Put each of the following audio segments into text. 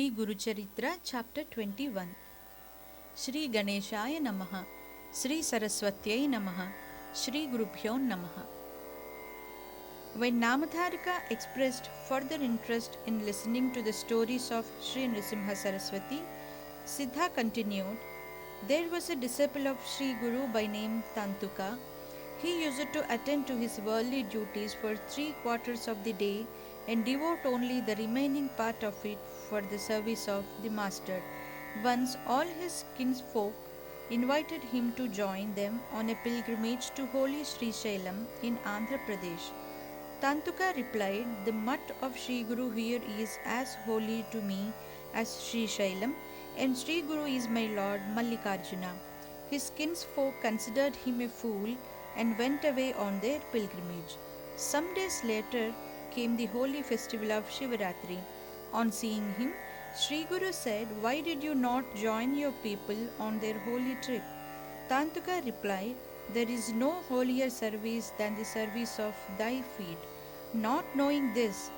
Sri Guru Charitra, Chapter 21. Shri Ganeshaya Namaha, Sri Saraswatyai Namaha, Shri Gurubhyo Namaha. When Namadharika expressed further interest in listening to the stories of Sri Nrisimha Saraswati, Siddha continued, there was a disciple of Sri Guru by name Tantuka. He used to attend to his worldly duties for 3/4 of the day and devote only the remaining part of it for the service of the Master. Once all his kinsfolk invited him to join them on a pilgrimage to holy Sri Shailam in Andhra Pradesh. Tantuka replied, the mutt of Sri Guru here is as holy to me as Sri Shailam, and Sri Guru is my Lord Mallikarjuna. His kinsfolk considered him a fool and went away on their pilgrimage. Some days later came the holy festival of Shivaratri. On seeing him, Sri Guru said, why did you not join your people on their holy trip? Tantuka replied, there is no holier service than the service of thy feet. Not knowing this,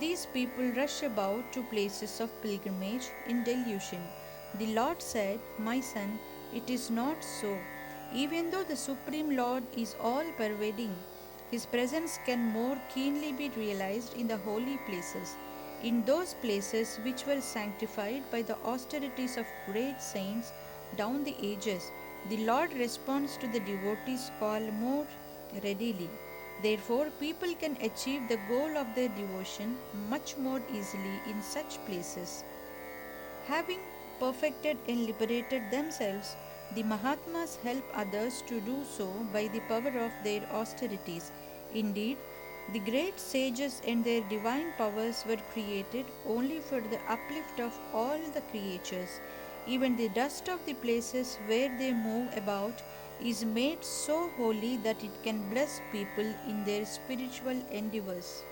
these people rush about to places of pilgrimage in delusion. The Lord said, my son, it is not so. Even though the Supreme Lord is all pervading, His presence can more keenly be realized in the holy places. In those places which were sanctified by the austerities of great saints down the ages, the Lord responds to the devotees' call more readily. Therefore, people can achieve the goal of their devotion much more easily in such places. Having perfected and liberated themselves, the Mahatmas help others to do so by the power of their austerities. Indeed, the great sages and their divine powers were created only for the uplift of all the creatures. Even the dust of the places where they move about is made so holy that it can bless people in their spiritual endeavors.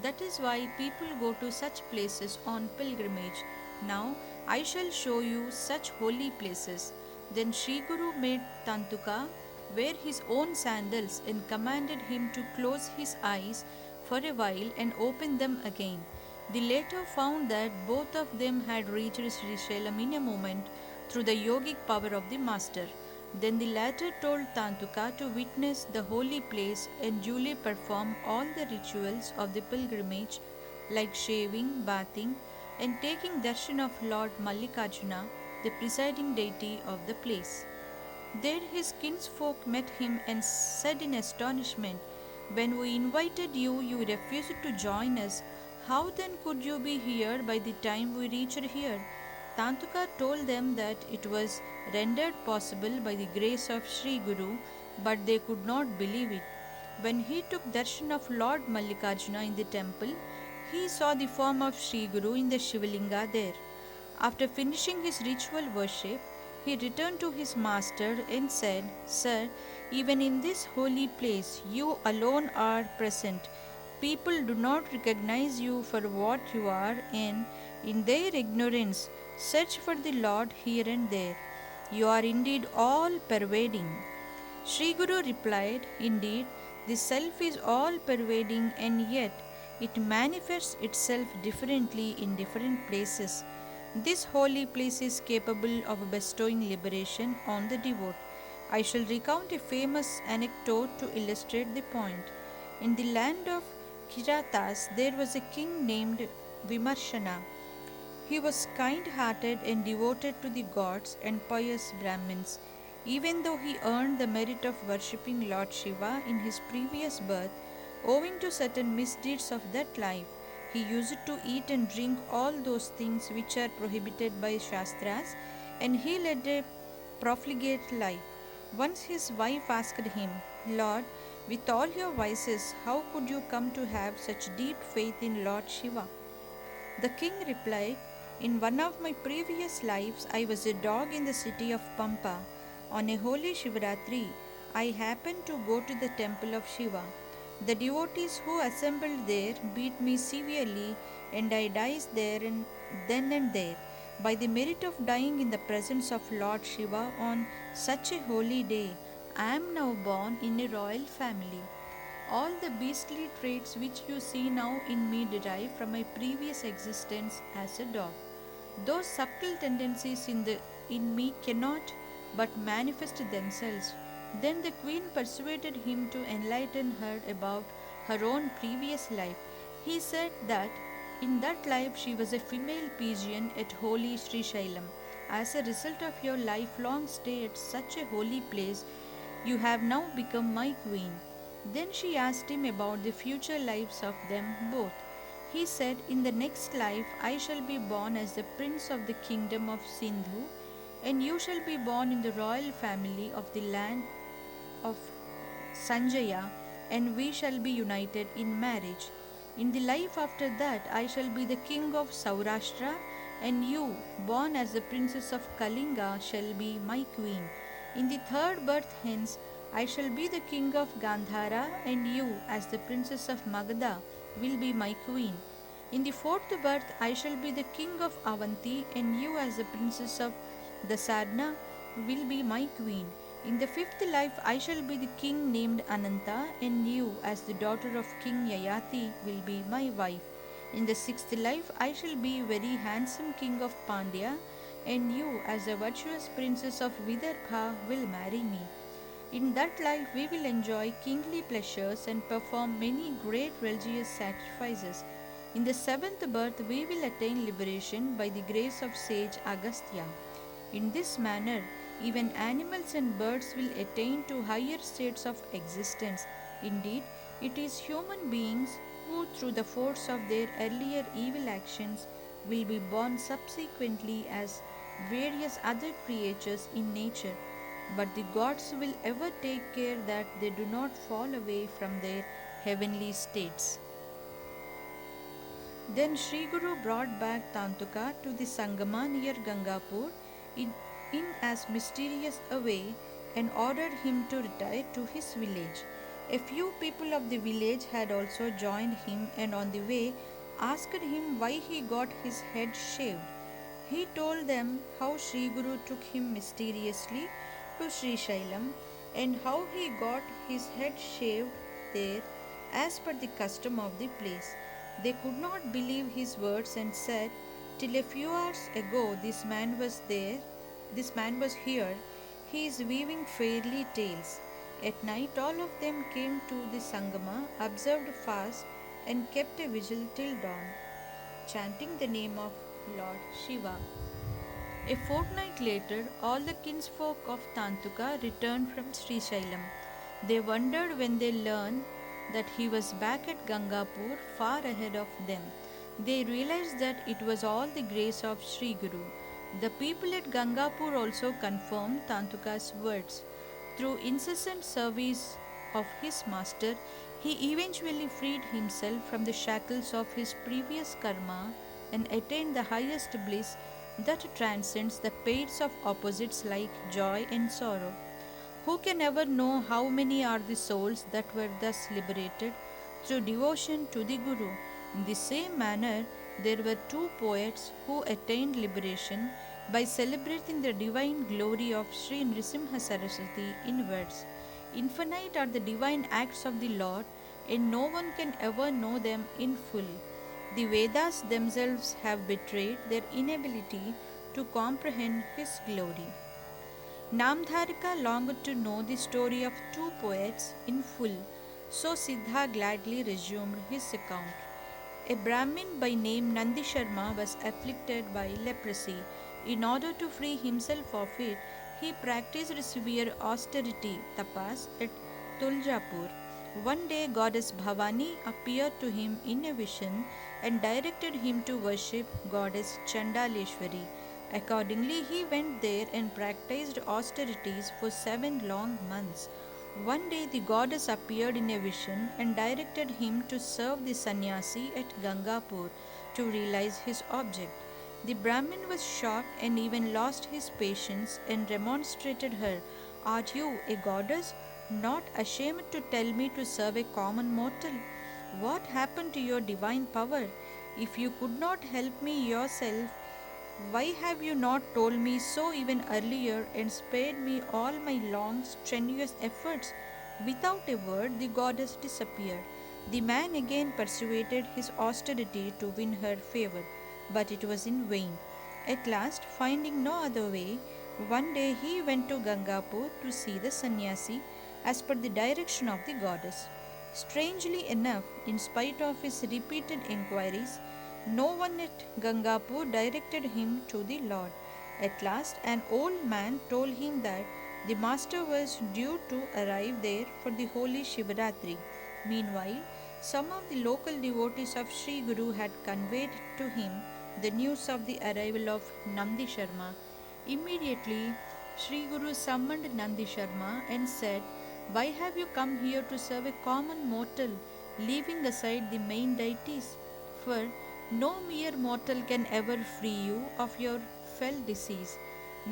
That is why people go to such places on pilgrimage. Now I shall show you such holy places. Then Sri Guru made Tantuka wear his own sandals and commanded him to close his eyes for a while and open them again. The latter found that both of them had reached Sri Shailam in a moment through the yogic power of the Master. Then the latter told Tantuka to witness the holy place and duly perform all the rituals of the pilgrimage like shaving, bathing, and taking darshan of Lord Mallikarjuna, the presiding deity of the place. There his kinsfolk met him and said in astonishment, when we invited you, you refused to join us. How then could you be here by the time we reached here? Tantuka told them that it was rendered possible by the grace of Sri Guru, but they could not believe it. When he took darshan of Lord Mallikarjuna in the temple, he saw the form of Sri Guru in the Shivalinga there. After finishing his ritual worship, he returned to his master and said, Sir, even in this holy place you alone are present. People do not recognize you for what you are and, in their ignorance, search for the Lord here and there. You are indeed all pervading. Sri Guru replied, indeed, the self is all pervading and yet it manifests itself differently in different places. This holy place is capable of bestowing liberation on the devout. I shall recount a famous anecdote to illustrate the point. In the land of Kiratas, there was a king named Vimarshana. He was kind hearted and devoted to the gods and pious Brahmins. Even though he earned the merit of worshipping Lord Shiva in his previous birth, owing to certain misdeeds of that life, he used to eat and drink all those things which are prohibited by Shastras, and he led a profligate life. Once his wife asked him, Lord, with all your vices, how could you come to have such deep faith in Lord Shiva? The king replied, in one of my previous lives, I was a dog in the city of Pampa. On a holy Shivaratri, I happened to go to the temple of Shiva. The devotees who assembled there beat me severely, and I died there and then and there. By the merit of dying in the presence of Lord Shiva on such a holy day, I am now born in a royal family. All the beastly traits which you see now in me derive from my previous existence as a dog. Those subtle tendencies in me cannot but manifest themselves. Then the queen persuaded him to enlighten her about her own previous life. He said that in that life she was a female pigeon at holy Sri Shailam. As a result of your lifelong stay at such a holy place, you have now become my queen. Then she asked him about the future lives of them both. He said, in the next life I shall be born as the prince of the kingdom of Sindhu, and you shall be born in the royal family of the land of Sanjaya, and we shall be united in marriage. In the life after that, I shall be the king of Saurashtra, and you, born as the princess of Kalinga, shall be my queen. In the third birth, hence, I shall be the king of Gandhara, and you, as the princess of Magadha, will be my queen. In the fourth birth, I shall be the king of Avanti, and you, as the princess of Dasadna, will be my queen. In the fifth life, I shall be the king named Ananta, and you, as the daughter of King Yayati, will be my wife. In the sixth life, I shall be very handsome king of Pandya, and you, as the virtuous princess of Vidarbha, will marry me. In that life, we will enjoy kingly pleasures and perform many great religious sacrifices. In the seventh birth, we will attain liberation by the grace of sage Agastya. In this manner, even animals and birds will attain to higher states of existence. Indeed, it is human beings who, through the force of their earlier evil actions, will be born subsequently as various other creatures in nature. But the gods will ever take care that they do not fall away from their heavenly states. Then Sri Guru brought back Tantuka to the Sangama near Gangapur in, in as mysterious a way and ordered him to retire to his village. A few people of the village had also joined him and on the way asked him why he got his head shaved. He told them how Sri Guru took him mysteriously to Sri Shailam and how he got his head shaved there as per the custom of the place. They could not believe his words and said, till a few hours ago this man was here, he is weaving fairy tales. At night all of them came to the Sangama, observed fast and kept a vigil till dawn, chanting the name of Lord Shiva. A fortnight later, all the kinsfolk of Tantuka returned from Sri Shailam. They wondered when they learned that he was back at Gangapur far ahead of them. They realized that it was all the grace of Sri Guru. The people at Gangapur also confirmed Tantuka's words. Through incessant service of his master, he eventually freed himself from the shackles of his previous karma and attained the highest bliss that transcends the pains of opposites like joy and sorrow. Who can ever know how many are the souls that were thus liberated through devotion to the Guru? In the same manner, there were two poets who attained liberation by celebrating the divine glory of Sri Nrisimha Saraswati in words. Infinite are the divine acts of the Lord, and no one can ever know them in full. The Vedas themselves have betrayed their inability to comprehend His glory. Namdharika longed to know the story of two poets in full, so Siddha gladly resumed his account. A Brahmin by name Nandi Sharma was afflicted by leprosy. In order to free himself of it, he practiced severe austerity tapas at Tuljapur. One day, goddess Bhavani appeared to him in a vision and directed him to worship goddess Chandaleshwari. Accordingly, he went there and practiced austerities for 7 long months. One day, the goddess appeared in a vision and directed him to serve the sannyasi at Gangapur to realize his object. The Brahmin was shocked and even lost his patience and remonstrated her. Are you, a goddess, not ashamed to tell me to serve a common mortal? What happened to your divine power? If you could not help me yourself, why have you not told me so even earlier and spared me all my long, strenuous efforts? Without a word, the goddess disappeared. The man again persuaded his austerity to win her favor, but it was in vain. At last, finding no other way, one day he went to Gangapur to see the sannyasi as per the direction of the goddess. Strangely enough, in spite of his repeated inquiries, no one at Gangapur directed him to the Lord. At last, an old man told him that the master was due to arrive there for the holy Shivaratri. Meanwhile, some of the local devotees of Sri Guru had conveyed to him the news of the arrival of Nandi Sharma. Immediately, Sri Guru summoned Nandi Sharma and said, "Why have you come here to serve a common mortal, leaving aside the main deities? For no mere mortal can ever free you of your fell disease."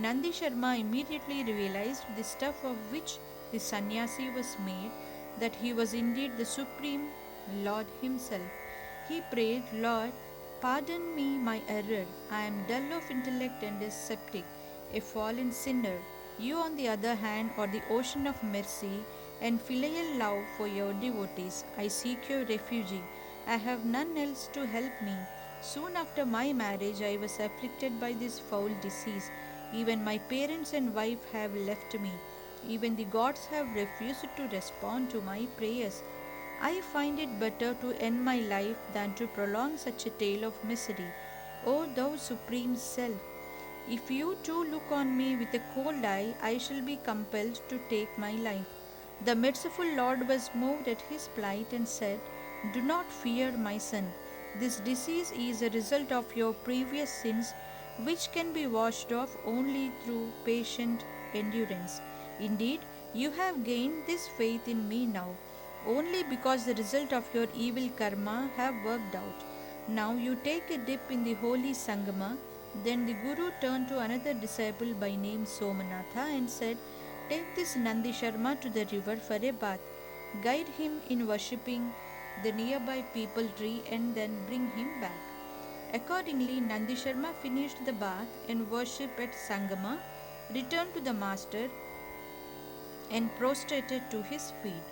Nandi Sharma immediately realized the stuff of which the sannyasi was made, that he was indeed the Supreme Lord Himself. He prayed, "Lord, pardon me my error. I am dull of intellect and a sceptic, a fallen sinner. You, on the other hand, are the ocean of mercy and filial love for your devotees. I seek your refuge. I have none else to help me. Soon after my marriage, I was afflicted by this foul disease. Even my parents and wife have left me. Even the gods have refused to respond to my prayers. I find it better to end my life than to prolong such a tale of misery. O thou supreme self, if you too look on me with a cold eye, I shall be compelled to take my life." The merciful Lord was moved at his plight and said, "Do not fear, my son. This disease is a result of your previous sins, which can be washed off only through patient endurance. Indeed, you have gained this faith in me now, only because the result of your evil karma have worked out. Now you take a dip in the holy Sangama." Then the Guru turned to another disciple by name Somanatha and said, "Take this Nandi Sharma to the river for a bath. Guide him in worshipping the nearby peepal tree and then bring him back." Accordingly, Nandi Sharma finished the bath and worship at Sangama, returned to the master and prostrated to his feet.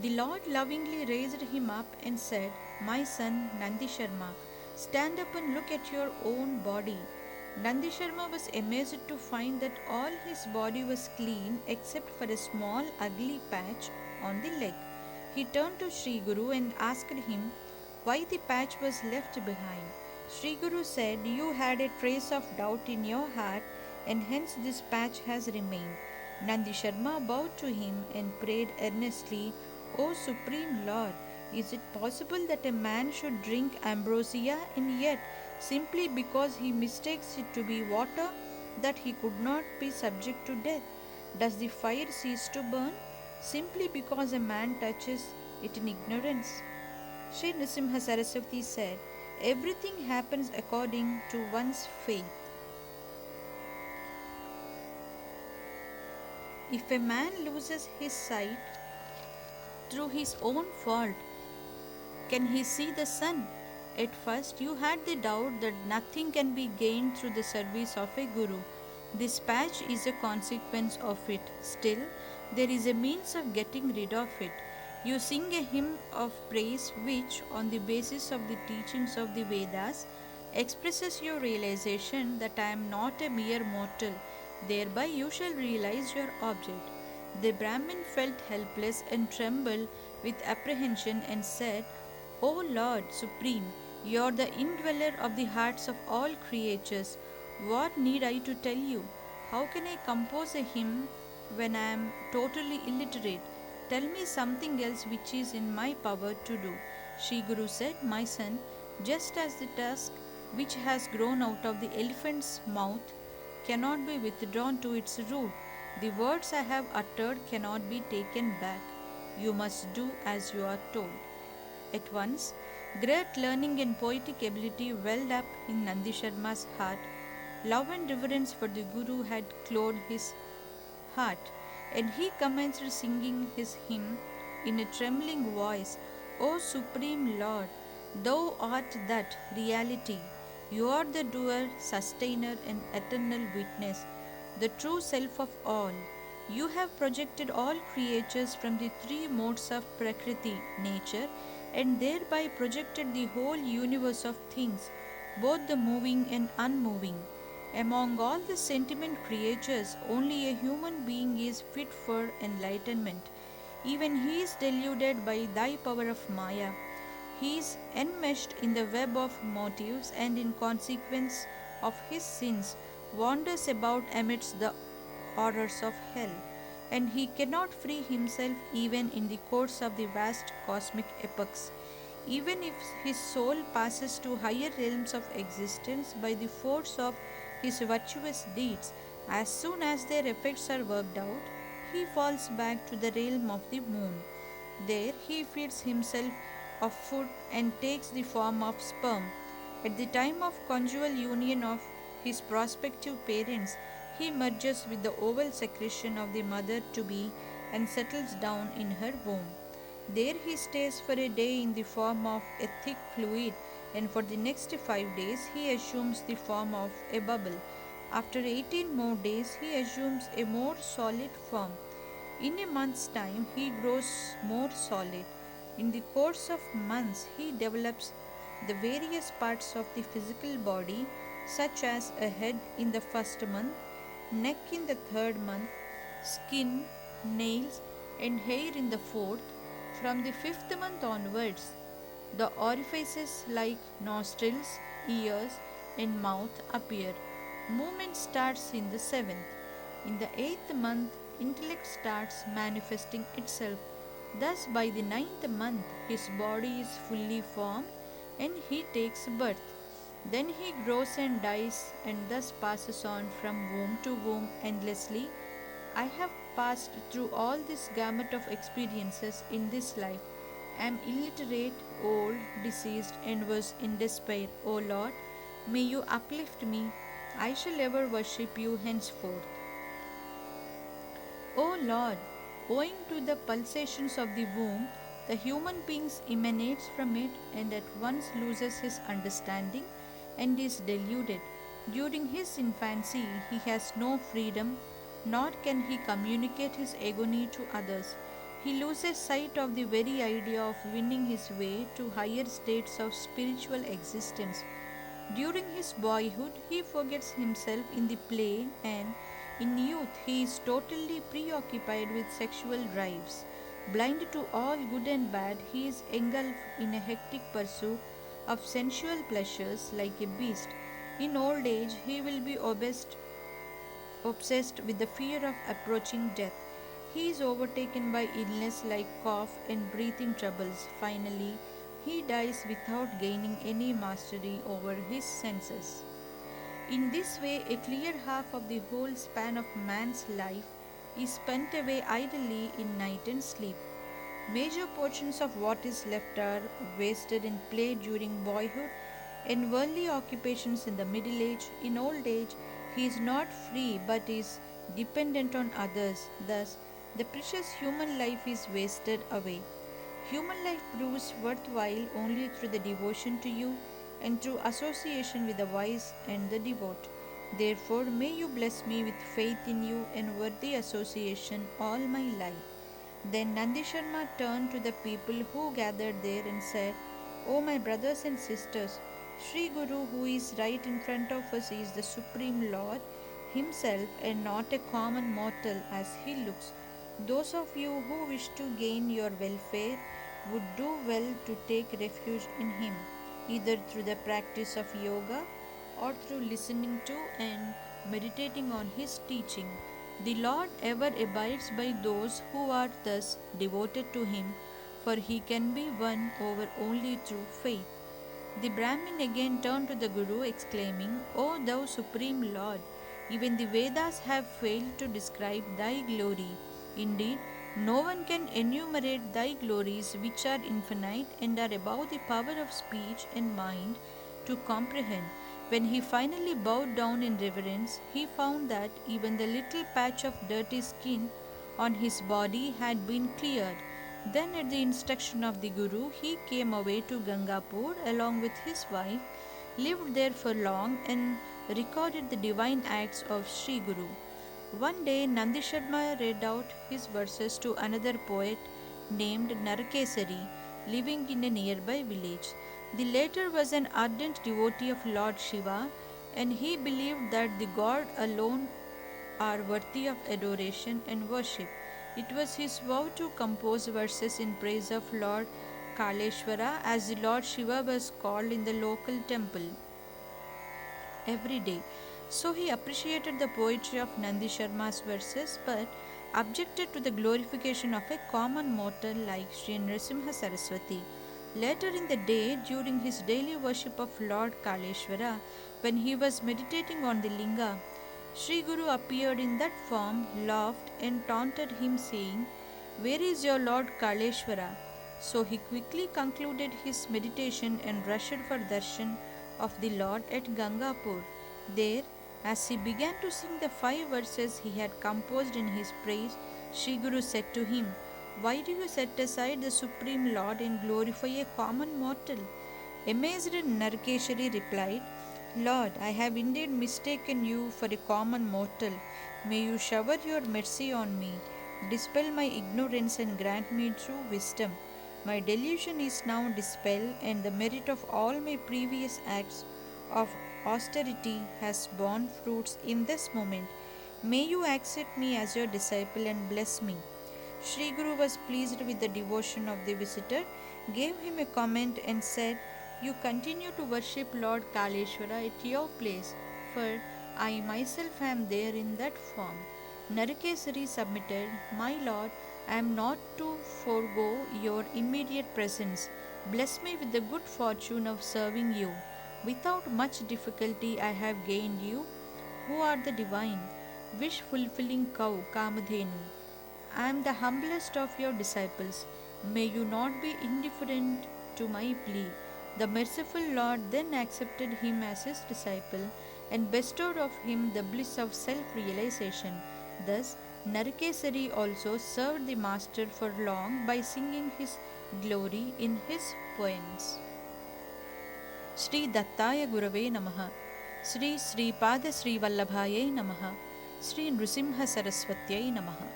The Lord lovingly raised him up and said, "My son Nandi Sharma, stand up and look at your own body." Nandi Sharma was amazed to find that all his body was clean except for a small ugly patch on the leg. He turned to Sri Guru and asked him why the patch was left behind. Sri Guru said, "You had a trace of doubt in your heart, and hence this patch has remained." Nandi Sharma bowed to him and prayed earnestly, "O Supreme Lord, is it possible that a man should drink ambrosia, and yet, simply because he mistakes it to be water, that he could not be subject to death? Does the fire cease to burn simply because a man touches it in ignorance?" Sri Nrsimha Saraswati said, "Everything happens according to one's faith. If a man loses his sight through his own fault, can he see the sun? At first, you had the doubt that nothing can be gained through the service of a guru. This patch is a consequence of it. Still, there is a means of getting rid of it. You sing a hymn of praise which, on the basis of the teachings of the Vedas, expresses your realization that I am not a mere mortal. Thereby, you shall realize your object." The Brahmin felt helpless and trembled with apprehension and said, "O Lord Supreme, you are the indweller of the hearts of all creatures. What need I to tell you? How can I compose a hymn when I am totally illiterate? Tell me something else which is in my power to do." Sri Guru said, "My son, just as the tusk which has grown out of the elephant's mouth cannot be withdrawn to its root, the words I have uttered cannot be taken back. You must do as you are told." At once, great learning and poetic ability welled up in Nandi Sharma's heart. Love and reverence for the Guru had clothed his heart, and he commenced singing his hymn in a trembling voice, "O Supreme Lord, Thou art that reality. You are the doer, sustainer, and eternal witness, the true self of all. You have projected all creatures from the three modes of Prakriti, nature, and thereby projected the whole universe of things, both the moving and unmoving. Among all the sentient creatures, only a human being is fit for enlightenment. Even he is deluded by thy power of Maya. He is enmeshed in the web of motives and, in consequence of his sins, wanders about amidst the horrors of hell, and he cannot free himself even in the course of the vast cosmic epochs. Even if his soul passes to higher realms of existence by the force of his virtuous deeds, as soon as their effects are worked out, he falls back to the realm of the moon. There he feeds himself of food and takes the form of sperm. At the time of conjugal union of his prospective parents, he merges with the oval secretion of the mother to be and settles down in her womb. There he stays for a day in the form of a thick fluid, and for the next 5 days he assumes the form of a bubble. After 18 more days, he assumes a more solid form. In a month's time, he grows more solid. In the course of months, he develops the various parts of the physical body, such as a head in the first month, neck in the third month, skin, nails, and hair in the fourth. From the fifth month onwards, the orifices like nostrils, ears, and mouth appear. Movement starts in the seventh. In the eighth month, intellect starts manifesting itself. Thus, by the ninth month, his body is fully formed and he takes birth. Then he grows and dies, and thus passes on from womb to womb endlessly. I have passed through all this gamut of experiences in this life. Am illiterate, old, deceased, and was in despair. O Lord, may you uplift me. I shall ever worship you henceforth. O Lord, owing to the pulsations of the womb, the human being emanates from it and at once loses his understanding and is deluded. During his infancy, he has no freedom, nor can he communicate his agony to others. He loses sight of the very idea of winning his way to higher states of spiritual existence. During his boyhood, he forgets himself in the play, and in youth, he is totally preoccupied with sexual drives. Blind to all good and bad, he is engulfed in a hectic pursuit of sensual pleasures like a beast. In old age, he will be obsessed with the fear of approaching death. He is overtaken by illness like cough and breathing troubles. Finally, he dies without gaining any mastery over his senses. In this way, a clear half of the whole span of man's life is spent away idly in night and sleep. Major portions of what is left are wasted in play during boyhood and worldly occupations in the middle age. In old age, he is not free but is dependent on others. Thus, the precious human life is wasted away. Human life proves worthwhile only through the devotion to you and through association with the wise and the devout. Therefore, may you bless me with faith in you and worthy association all my life. Then Nandi Sharma turned to the people who gathered there and said, O my brothers and sisters, Sri Guru, who is right in front of us, is the Supreme Lord Himself and not a common mortal as He looks. Those of you who wish to gain your welfare would do well to take refuge in Him, either through the practice of yoga or through listening to and meditating on His teaching. The Lord ever abides by those who are thus devoted to Him, for He can be won over only through faith. The Brahmin again turned to the Guru, exclaiming, O thou Supreme Lord, even the Vedas have failed to describe thy glory. Indeed, no one can enumerate thy glories, which are infinite and are above the power of speech and mind to comprehend. When he finally bowed down in reverence, he found that even the little patch of dirty skin on his body had been cleared. Then, at the instruction of the Guru, he came away to Gangapur along with his wife, lived there for long, and recorded the divine acts of Sri Guru. One day, Nandi Sharma read out his verses to another poet named Narakesari, living in a nearby village. The latter was an ardent devotee of Lord Shiva, and he believed that the god alone are worthy of adoration and worship. It was his vow to compose verses in praise of Lord Kaleshwara, as the Lord Shiva was called in the local temple every day. So he appreciated the poetry of Nandi Sharma's verses but objected to the glorification of a common mortal like Sri Nrsimha Saraswati. Later in the day, during his daily worship of Lord Kaleshwara, when he was meditating on the linga, Sri Guru appeared in that form, laughed, and taunted him, saying, "Where is your Lord Kaleshwara?" So he quickly concluded his meditation and rushed for darshan of the Lord at Gangapur. There, as he began to sing the 5 verses he had composed in his praise, Sri Guru said to him, "Why do you set aside the Supreme Lord and glorify a common mortal?" Amazed, Narakeshari replied, "Lord, I have indeed mistaken you for a common mortal. May you shower your mercy on me, dispel my ignorance, and grant me true wisdom. My delusion is now dispelled, and the merit of all my previous acts of austerity has borne fruits in this moment. May you accept me as your disciple and bless me." Sri Guru was pleased with the devotion of the visitor, gave him a comment, and said, "You continue to worship Lord Kaleshwara at your place, for I myself am there in that form." Narakesari submitted, "My lord, I am not to forego your immediate presence. Bless me with the good fortune of serving you. Without much difficulty I have gained you, who are the divine, wish fulfilling cow, Kamadhenu. I am the humblest of your disciples. May you not be indifferent to my plea." The merciful Lord then accepted him as his disciple and bestowed of him the bliss of self realization. Thus, Narakesari also served the Master for long by singing his glory in his poems. Sri Dattaya Gurave Namaha. Sri Sripada Sri Vallabhaye Namaha. Sri Nrisimha Saraswatyai Namaha.